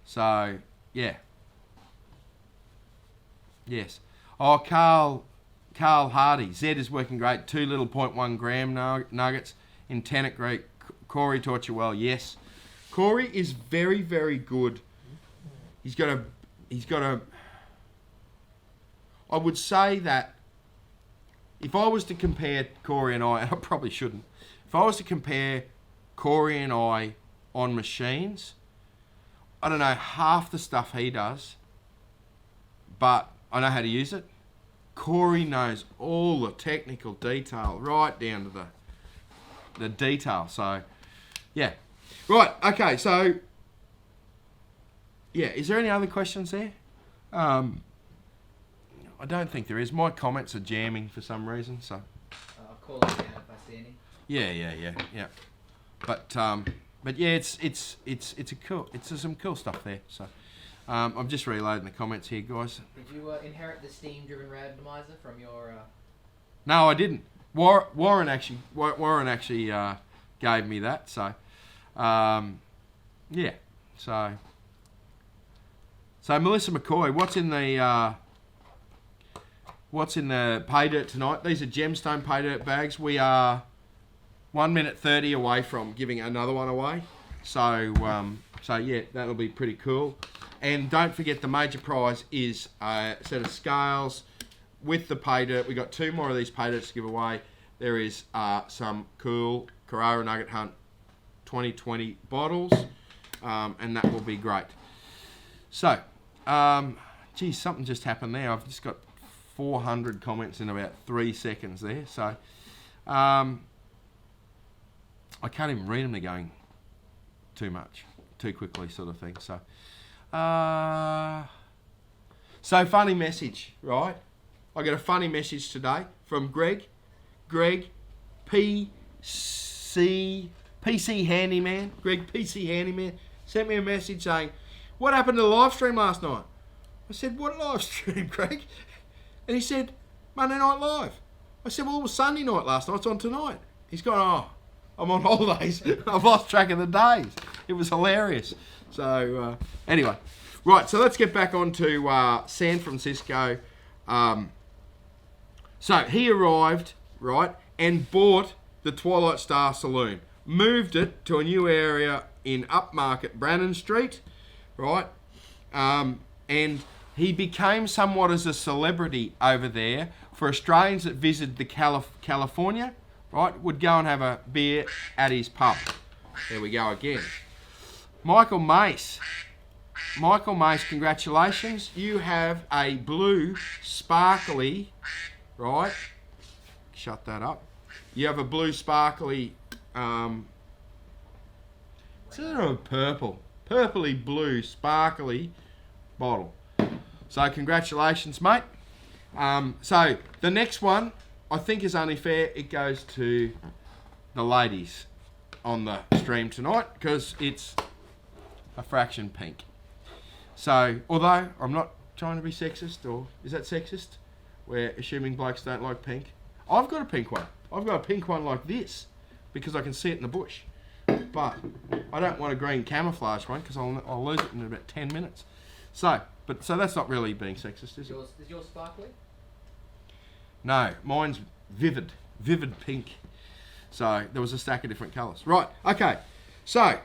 So, yeah. Yes. Oh, Carl Hardy. Zed is working great. 2 little 0.1 gram nuggets in Tennant Creek. Cory taught you well. Yes. Cory is very, very good. He's got a. I would say that if I was to compare Cory and I probably shouldn't. If I was to compare Cory and I on machines, I don't know half the stuff he does, but I know how to use it. Cory knows all the technical detail, right down to the detail. So, yeah. Right, okay, so, yeah, is there any other questions there? I don't think there is. My comments are jamming for some reason, so. I'll call it out if I see any. Yeah. But yeah, it's some cool stuff there. So, I'm just reloading the comments here, guys. Did you inherit the steam-driven randomizer from your? No, I didn't. Warren actually gave me that. So, yeah. So Melissa McCoy, what's in the pay dirt tonight? These are Gemstone pay dirt bags. We are 1 minute 30 away from giving another one away. So yeah, that'll be pretty cool. And don't forget the major prize is a set of scales with the pay dirt. We got 2 more of these pay dirts to give away. There is some cool Carrara Nugget Hunt 2020 bottles, and that will be great. So, geez, something just happened there. I've just got 400 comments in about 3 seconds there. So, I can't even read them. They're going too much, too quickly, sort of thing. So, funny message, right? I got a funny message today from Greg. Greg, PC Handyman. Greg, PC Handyman, sent me a message saying, what happened to the live stream last night? I said, what live stream, Greg? And he said, Monday Night Live. I said, well, it was Sunday night last night. It's on tonight. He's gone, oh, I'm on holidays. I've lost track of the days. It was hilarious. So, anyway. Right, so let's get back on to San Francisco. So he arrived, right, and bought the Twilight Star Saloon. Moved it to a new area in upmarket Brannan Street, right? And he became somewhat as a celebrity over there for Australians that visited the California, right? Would go and have a beer at his pub. There we go again. Michael Mace, congratulations. You have a blue sparkly, right? Shut that up. You have a blue sparkly, it's a purpley blue sparkly bottle. So congratulations, mate. So the next one, I think is only fair. It goes to the ladies on the stream tonight because it's a fraction pink. So, although I'm not trying to be sexist, or is that sexist? We're assuming blokes don't like pink. I've got a pink one. I've got a pink one like this because I can see it in the bush. But I don't want a green camouflage one because I'll lose it in about 10 minutes. So that's not really being sexist, is it? Is yours sparkly? No, mine's vivid pink. So there was a stack of different colours. Right, okay. So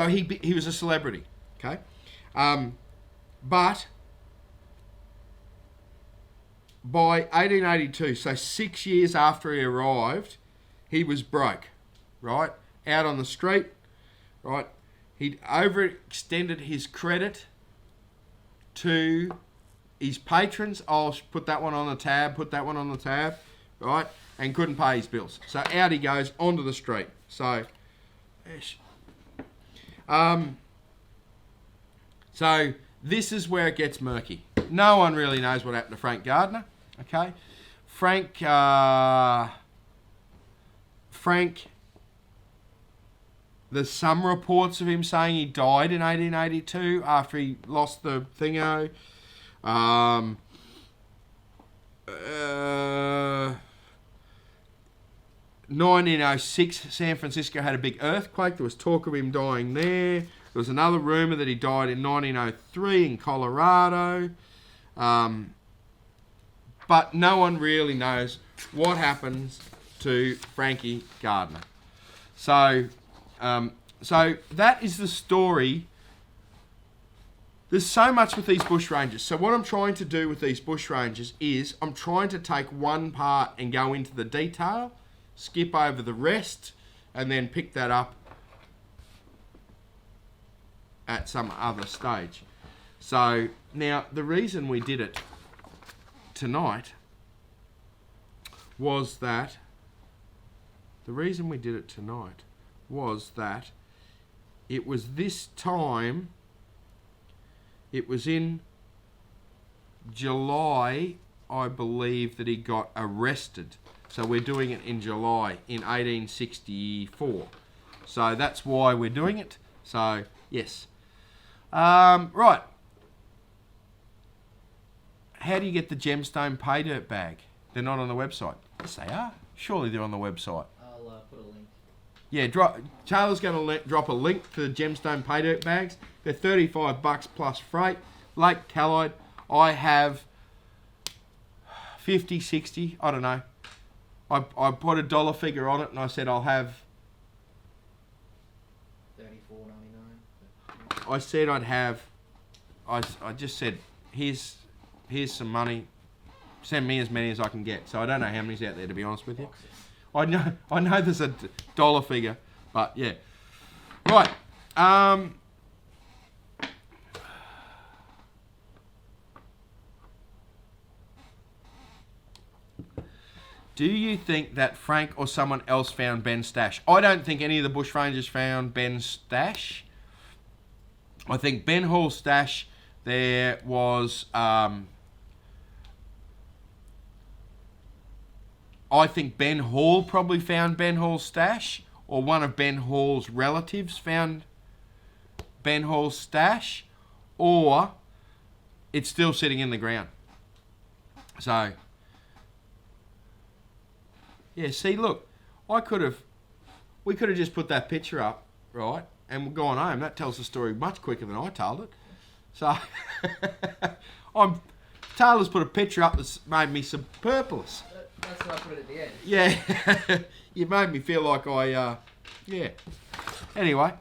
he was a celebrity, okay? But by 1882, so 6 years after he arrived, he was broke, right? Out on the street, right? He'd overextended his credit to his patrons. I'll put that one on the tab, right? And couldn't pay his bills. So out he goes onto the street. So this is where it gets murky. No one really knows what happened to Frank Gardiner, okay? Frank, there's some reports of him saying he died in 1882 after he lost the thingo. 1906, San Francisco had a big earthquake. There was talk of him dying there. There was another rumour that he died in 1903 in Colorado. But no one really knows what happens to Frankie Gardiner. So that is the story. There's so much with these bushrangers. So what I'm trying to do with these bushrangers is I'm trying to take one part and go into the detail, skip over the rest, and then pick that up at some other stage. So now the reason we did it tonight was that it was this time, it was in July, I believe, that he got arrested. So we're doing it in July in 1864. So that's why we're doing it. So, yes. Right. How do you get the Gemstone pay dirt bag? They're not on the website. Yes, they are. Surely they're on the website. I'll put a link. Yeah, Taylor's going to drop a link to the Gemstone pay dirt bags. They're $35 plus freight. Lake Cali, I have 50, 60, I don't know. I put a dollar figure on it and I said I'll have $34.99. I said I'd have. I just said here's some money. Send me as many as I can get. So I don't know how many's out there, to be honest with you. I know there's a dollar figure, but yeah. Right. Do you think that Frank or someone else found Ben's stash? I don't think any of the bushrangers found Ben's stash. I think Ben Hall's stash there was... I think Ben Hall probably found Ben Hall's stash, or one of Ben Hall's relatives found Ben Hall's stash, or it's still sitting in the ground. So... yeah, see, look, we could have just put that picture up, right, and gone home. That tells the story much quicker than I told it. So, Taylor's put a picture up that's made me superfluous. That's why I put it at the end. Yeah, you made me feel like yeah. Anyway,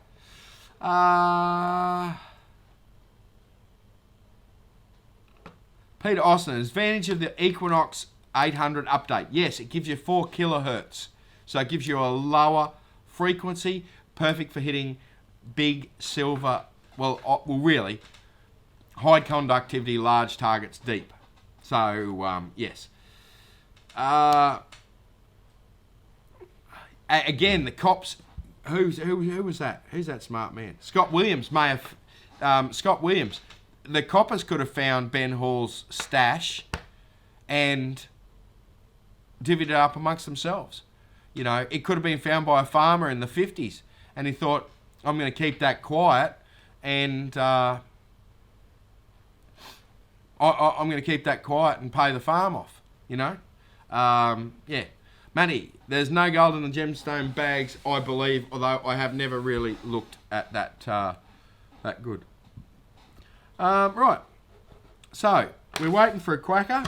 Peter Austin, advantage of the Equinox 800 update. Yes, it gives you 4 kilohertz. So it gives you a lower frequency, perfect for hitting big silver, really, high conductivity, large targets deep. So, yes. Again, the cops, who was that? Who's that smart man? Scott Williams may have, Scott Williams. The coppers could have found Ben Hall's stash and divvied it up amongst themselves. You know, it could have been found by a farmer in the 50s, and he thought, I'm going to keep that quiet, and I'm going to keep that quiet and pay the farm off, you know. Yeah. Matty, there's no gold in the gemstone bags, I believe, although I have never really looked at that that good. Right. So, we're waiting for a quacker.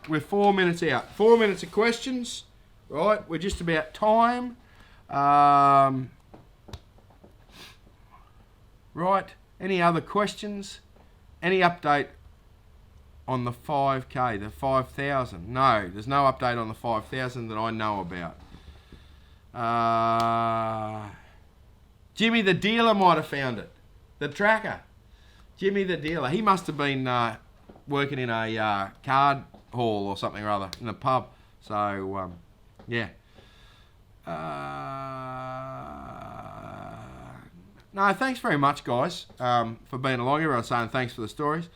We're 4 minutes out. 4 minutes of questions. Right, we're just about time. Right, any other questions? Any update on the 5K, the 5,000? No, there's no update on the 5,000 that I know about. Jimmy the dealer might have found it. The tracker. Jimmy the dealer. He must have been working in a card hall or something or other, in a pub. So, yeah. No, thanks very much, guys, for being along. Everyone's saying thanks for the stories.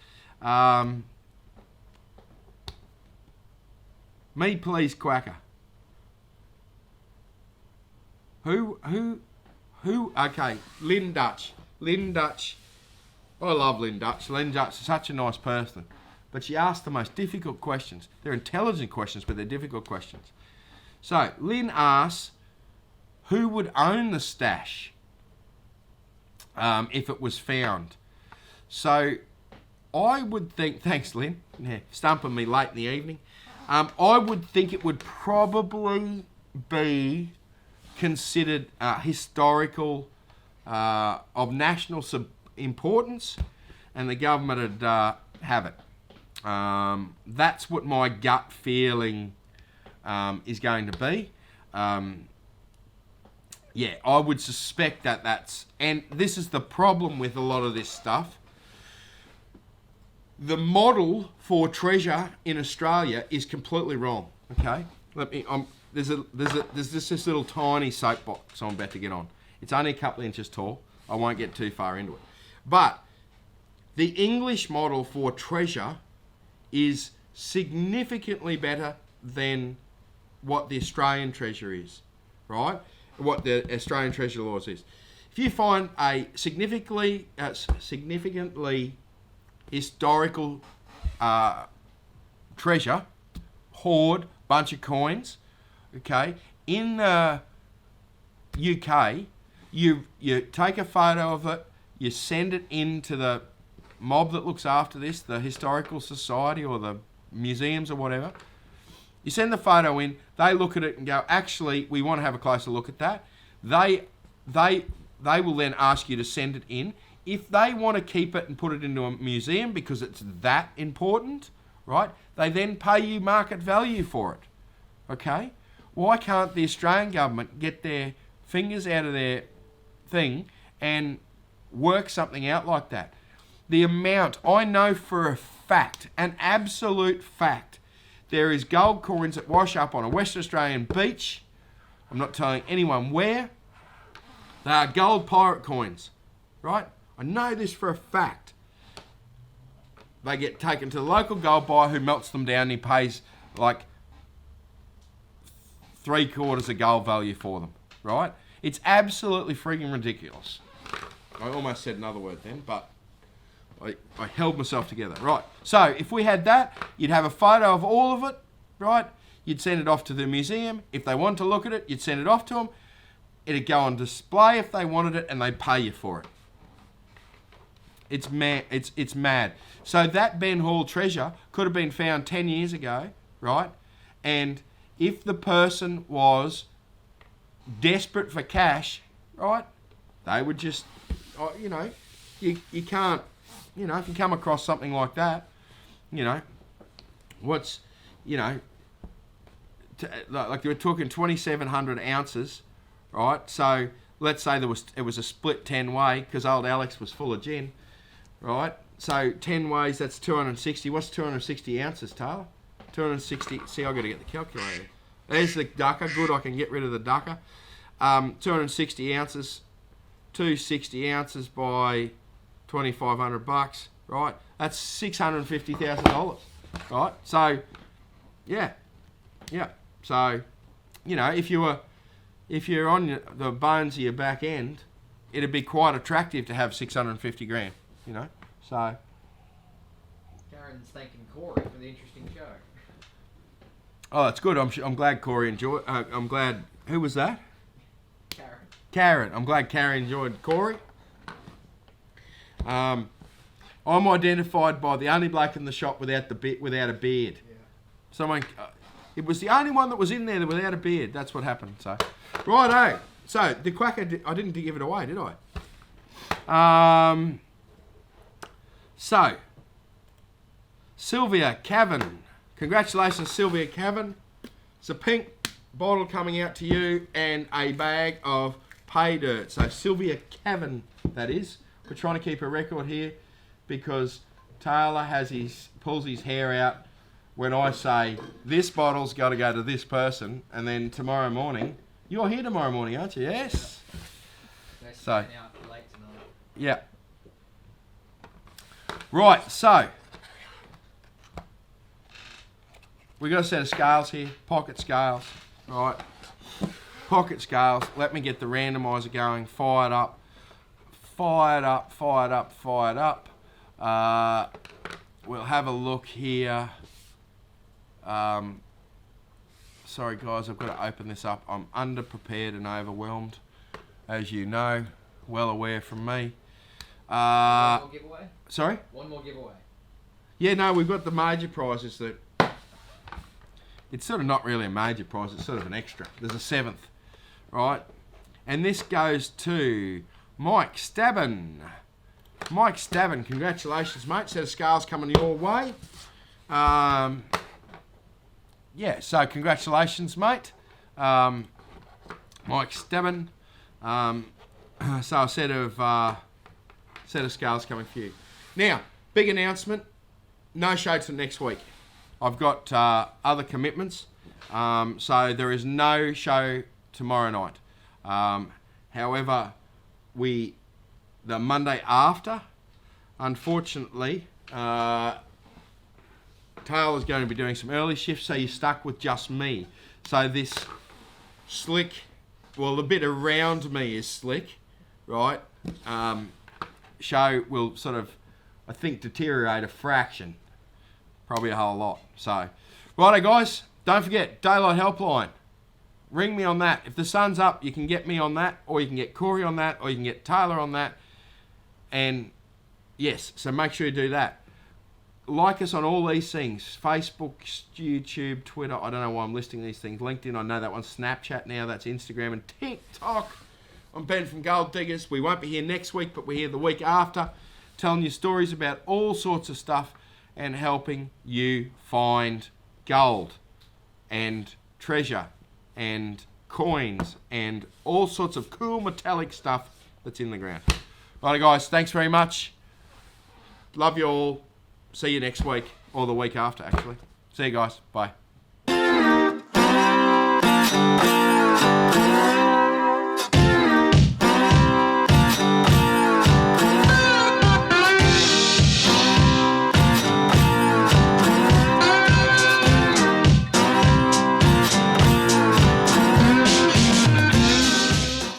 Me, please, quacker. Who? Okay, Lynn Dutch. Lynn Dutch. I love Lynn Dutch. Lynn Dutch is such a nice person. But she asked the most difficult questions. They're intelligent questions, but they're difficult questions. So, Lynn asks, who would own the stash if it was found? So, I would think... Thanks, Lynn. Yeah, stumping me late in the evening. I would think it would probably be considered historical, of national importance, and the government would have it. That's what my gut feeling is going to be. Yeah, I would suspect that that's... And this is the problem with a lot of this stuff. The model for treasure in Australia is completely wrong. Okay, let me. There's just this little tiny soapbox I'm about to get on. It's only a couple of inches tall. I won't get too far into it. But the English model for treasure is significantly better than what the Australian treasure is, right? What the Australian treasure laws is. If you find a significantly historical treasure, hoard, bunch of coins, okay, in the UK, you take a photo of it, you send it into the mob that looks after this, the Historical Society or the museums or whatever. You send the photo in, they look at it and go, actually, we want to have a closer look at that. They will then ask you to send it in. If they want to keep it and put it into a museum because it's that important, right, they then pay you market value for it, okay? Why can't the Australian government get their fingers out of their thing and work something out like that? The amount, I know for a fact, an absolute fact, there is gold coins that wash up on a Western Australian beach. I'm not telling anyone where. They are gold pirate coins, right? I know this for a fact. They get taken to the local gold buyer who melts them down and he pays like 3/4 of gold value for them, right? It's absolutely freaking ridiculous. I almost said another word then, but I held myself together. Right, so if we had that, you'd have a photo of all of it, right? You'd send it off to the museum. If they want to look at it, you'd send it off to them. It'd go on display if they wanted it, and they'd pay you for it. It's mad. It's mad. So that Ben Hall treasure could have been found 10 years ago, right? And if the person was desperate for cash, right, they would just, you know, you can't, you know, if you come across something like that, you know, what's, you know, like we're talking 2,700 ounces, right? So let's say it was a split 10-way because old Alex was full of gin, right? So 10 ways, that's 260. What's 260 ounces, Taylor? 260. See, I've got to get the calculator. There's the ducker. Good, I can get rid of the ducker. 260 ounces, 260 ounces by $2,500, right? That's $650,000, right? So, yeah. So, you know, if you're on the bones of your back end, it'd be quite attractive to have 650 grand, you know. So, Karen's thanking Cory for the interesting show. Oh, that's good. I'm glad Cory enjoyed. I'm glad. Who was that? Karen. I'm glad Carrie enjoyed Cory. I'm identified by the only bloke in the shop without a beard. Yeah. Someone. It was the only one that was in there without a beard. That's what happened. So, righto. So the quacker. I didn't give it away, did I? So, Sylvia Cavan. Congratulations, Sylvia Cavan. It's a pink bottle coming out to you and a bag of pay dirt. So Sylvia Cavan, that is. We're trying to keep a record here because Taylor pulls his hair out when I say this bottle's got to go to this person, and then tomorrow morning, you're here tomorrow morning, aren't you? Yes. So, yeah. Right, so we got a set of scales here, pocket scales, right? Pocket scales. Let me get the randomizer going. Fired up. We'll have a look here. Sorry guys, I've got to open this up. I'm underprepared and overwhelmed, as you know, well aware from me. One more giveaway? Sorry? One more giveaway. Yeah, no, we've got the major prizes that... It's sort of not really a major prize, it's sort of an extra. There's a seventh, right? And this goes to Mike Stabbin. Mike Stabbin, congratulations, mate. Set of scales coming your way. Yeah, so congratulations, mate. Mike Stabbin. So a set of scales coming for you. Now, big announcement. No show till next week. I've got other commitments, so there is no show tomorrow night. However, the Monday after, unfortunately, Taylor's going to be doing some early shifts, so you're stuck with just me. So this slick, well, the bit around me is slick, right? Show will sort of, I think, deteriorate a fraction. Probably a whole lot. So, righto guys, don't forget, Daylight Helpline. Ring me on that. If the sun's up, you can get me on that, or you can get Cory on that, or you can get Taylor on that. And yes, so make sure you do that. Like us on all these things. Facebook, YouTube, Twitter. I don't know why I'm listing these things. LinkedIn, I know that one's Snapchat now. That's Instagram and TikTok. I'm Ben from Gold Diggers. We won't be here next week, but we're here the week after, telling you stories about all sorts of stuff and helping you find gold and treasure and coins and all sorts of cool metallic stuff that's in the ground. Alright guys, thanks very much. Love you all. See you next week, or the week after actually. See you guys. Bye.